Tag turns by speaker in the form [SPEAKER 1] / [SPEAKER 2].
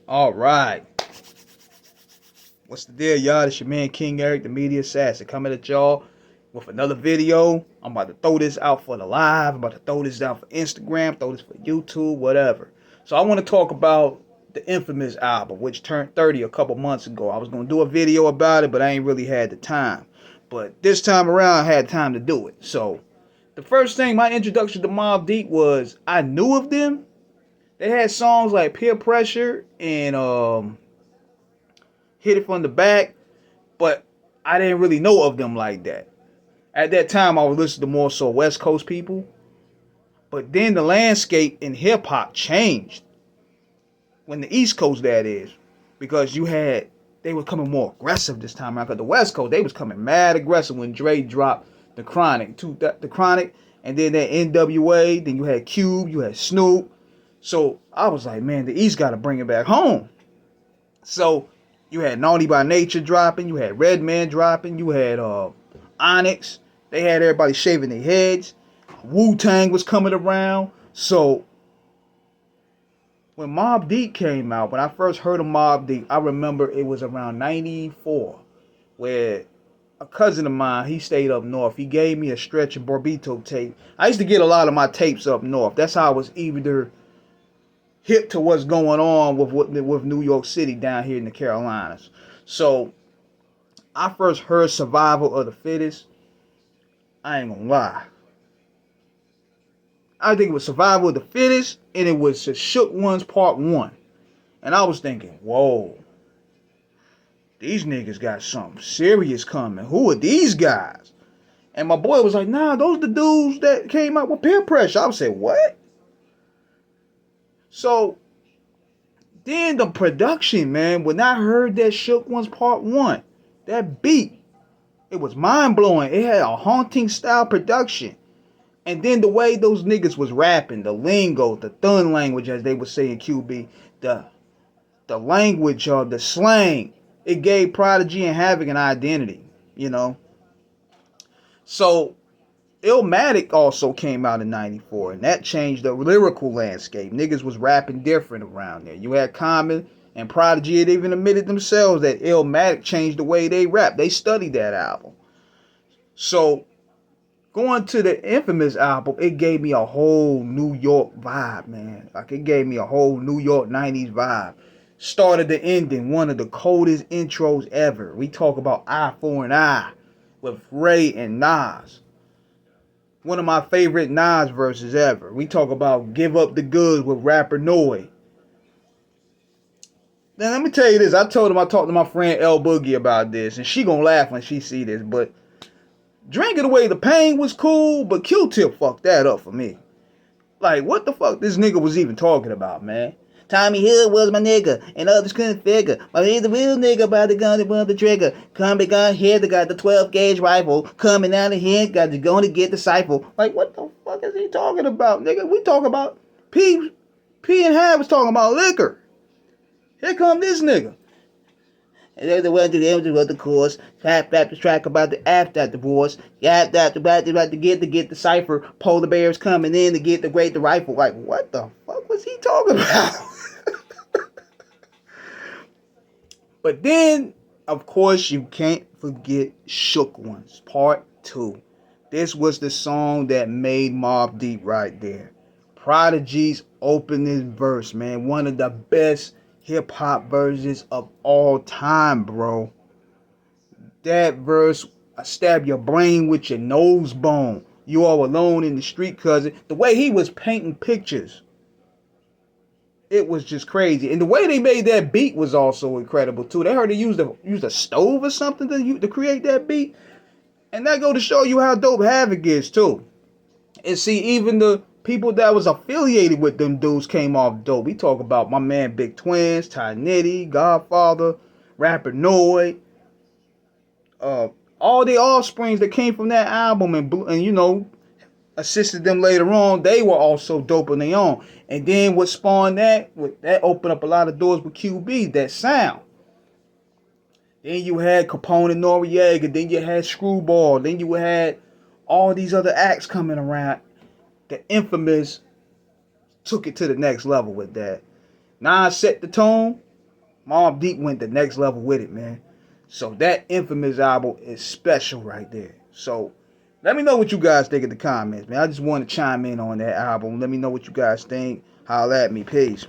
[SPEAKER 1] All right. What's the deal, y'all? It's your man King Eric, the media assassin, coming at y'all with another video. I'm about to throw this out for the live. I'm about to throw this out for Instagram, throw this for YouTube, whatever. So I want to talk about the Infamous album, which turned 30 a couple months ago. I was going to do a video about it, but I ain't really had the time. But this time around, I had time to do it. So the first thing, my introduction to Mobb Deep was I knew of them. They had songs like Peer Pressure and Hit It From the Back, but I didn't really know of them like that. At that time, I was listening to more so West Coast people, but then the landscape in hip hop changed when the East Coast, that is, because they were coming more aggressive this time around. Because the West Coast, they was coming mad aggressive when Dre dropped the Chronic, and then that NWA. Then you had Cube, you had Snoop. So I was like, man, the East got to bring it back home. So you had Naughty by Nature dropping, you had Redman dropping, you had Onyx. They had everybody shaving their heads. Wu-Tang was coming around. So when Mobb Deep came out, when I first heard of Mobb Deep, I remember it was around 94, where a cousin of mine, he stayed up north. He gave me a Stretch of Borbito tape. I used to get a lot of my tapes up north. That's how I was either hip to what's going on with New York City down here in the Carolinas. So I first heard Survival of the Fittest. I ain't gonna lie. I think it was Survival of the Fittest, and it was the Shook Ones Part 1. And I was thinking, whoa, these niggas got something serious coming. Who are these guys? And my boy was like, nah, those the dudes that came out with Peer Pressure. I would say, what? So then the production, man, when I heard that Shook Ones Part 1, that beat, it was mind-blowing. It had a haunting style production. And then the way those niggas was rapping, the lingo, the thun language, as they would say in QB, the language of the slang, it gave Prodigy and Havoc an identity, you know. So Illmatic also came out in 94, and that changed the lyrical landscape. Niggas was rapping different around there. You had Common and Prodigy had even admitted themselves that Illmatic changed the way they rap. They studied that album. So going to the Infamous album, it gave me a whole New York vibe, man. Like, it gave me a whole New York 90s vibe. Started to ending, one of the coldest intros ever. We talk about Eye for an Eye with Ray and Nas. One of my favorite Nas verses ever. We talk about Give Up the Goods with rapper Noy. Now, let me tell you this. I talked to my friend L Boogie about this, and she gonna laugh when she see this, but Drinking Away the Pain was cool, but Q-Tip fucked that up for me. Like, what the fuck this nigga was even talking about, man? Tommy Hill was my nigga, and others couldn't figure. But he's the real nigga by the gun that pulled the trigger. Coming gun here, they got the 12 gauge rifle. Coming out of here, got to go to get the rifle. Like, what the fuck is he talking about, nigga? We talking about P and Hab was talking about liquor. Here come this nigga. And they're the ones that wrote the course. Rap the track about the after divorce. Rap that about to get the cipher. Polar bears coming in to get the rifle. Like, what the fuck was he talking about? But then, of course, you can't forget Shook Ones Part 2. This was the song that made Mobb Deep right there. Prodigy's opening verse, man. One of the best hip-hop versions of all time, bro. That verse, I stab your brain with your nose bone. You all alone in the street, cousin. The way he was painting pictures, it was just crazy. And the way they made that beat was also incredible too. They heard they used a stove or something to create that beat. And that go to show you how dope Havoc is too. And see, even the people that was affiliated with them dudes came off dope. We talk about my man Big Twins, Ty Nitty, Godfather, rapper Noy, all the offsprings that came from that album and you know, assisted them later on. They were also dope on their own. And then what spawned that opened up a lot of doors with QB, that sound. Then you had Capone and Noriega. Then you had Screwball. Then you had all these other acts coming around. The Infamous took it to the next level with that. Nas set the tone. Mobb Deep went the next level with it, man. So that Infamous album is special right there. So let me know what you guys think in the comments, man. I just want to chime in on that album. Let me know what you guys think. Holla at me. Peace.